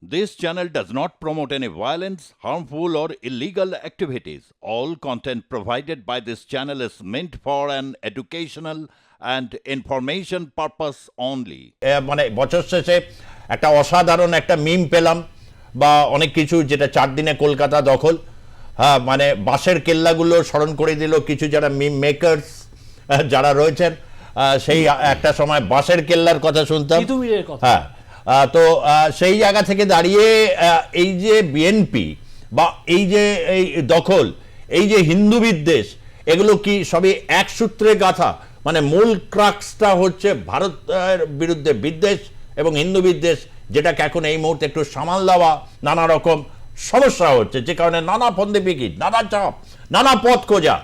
This channel does not promote any violence, harmful, or illegal activities. All content provided by this channel is meant for an educational and information purpose only. মানে বছর শেষে একটা অসাধারণ একটা মিম পেলাম বা অনেক কিছু, যেটা 4 দিনে কলকাতা দখল। হ্যাঁ, মানে বাঁশের কেল্লাগুলো স্মরণ করে দিল কিছু যারা মিম মেকার্স যারা রয়েছেন। সেই একটা সময় বাঁশের কেল্লার কথা শুনতাম। হ্যাঁ, তো সেই জায়গা থেকে দাঁড়িয়ে এই যে বিএনপি বা এই যে এই দখল, এই যে হিন্দু বিদ্বেষ, এগুলো কি সবই এক সূত্রে গাঁথা? মানে মূল ক্রাক্সটা হচ্ছে ভারতের বিরুদ্ধে বিদ্বেষ এবং হিন্দু বিদ্বেষ, যেটাকে এখন এই মুহূর্তে একটু সামাল দেওয়া নানা রকম সমস্যা হচ্ছে, যে কারণে নানা ফন্দে বিকিট, নানা চাপ, নানা পথ খোঁজা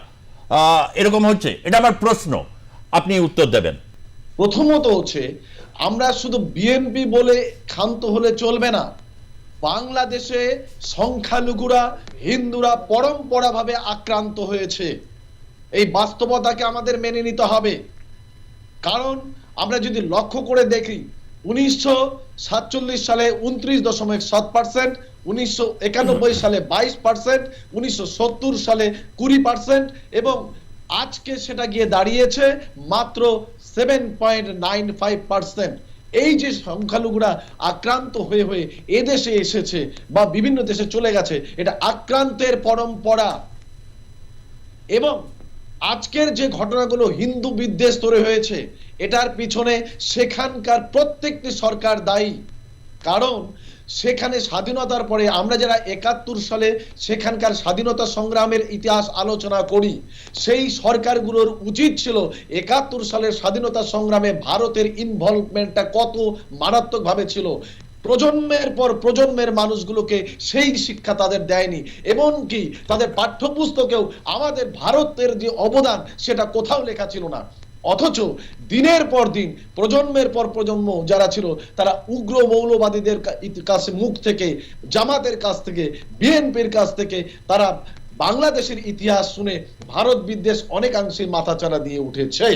এরকম হচ্ছে। এটা আমার প্রশ্ন, আপনি উত্তর দেবেন। প্রথমত হচ্ছে, আমরা শুধু বিএনপি বলে ক্ষান্ত হলে চলবে না। বাংলাদেশে সংখ্যালঘুরা, হিন্দুরা পরম্পরাভাবে আক্রান্ত হয়েছে। এই বাস্তবতাকে আমাদের মেনে নিতে হবে। কারণ আমরা যদি লক্ষ্য করে দেখি, 1947 সালে 29.7%, 1991 সালে 22%, 1970 সালে 20% এবং আজকে সেটা গিয়ে দাঁড়িয়েছে মাত্র 7.95%। এই যে সংখ্যালঘুরা আক্রান্ত হয়ে হয়ে এদেশে এসেছে বা বিভিন্ন দেশে চলে গেছে, এটা আক্রান্তের পরম্পরা। এবং আজকের যে ঘটনাগুলো হিন্দু বিদ্বেষ তৈরি হয়েছে, এটার পিছনে সেখানকার প্রত্যেকটি সরকার দায়ী। কারণ সেখানে স্বাধীনতার পরে আমরা যারা 71 সালে সেখানকার স্বাধীনতা সংগ্রামের ইতিহাস আলোচনা করি, সেই সরকারগুলোর উচিত ছিল 71 সালের স্বাধীনতা সংগ্রামে ভারতের ইনভলভমেন্টটা কত মারাত্মকভাবে ছিল। প্রজন্মের পর প্রজন্মের মানুষগুলোকে সেই শিক্ষা তাদের দেয়নি। এমনকি তাদের পাঠ্যপুস্তকেও আমাদের ভারতের যে অবদান সেটা কোথাও লেখা ছিল না। অথচ দিনের পর দিন, প্রজন্মের পর প্রজন্ম যারা ছিল, তারা উগ্র মৌলবাদীদের কাছে মুখ থেকে, জামাতের কাছ থেকে, বিএনপির কাছ থেকে তারা বাংলাদেশের ইতিহাস শুনে ভারত বিদ্বেষ অনেকাংশে মাথাচাড়া দিয়ে উঠেছে।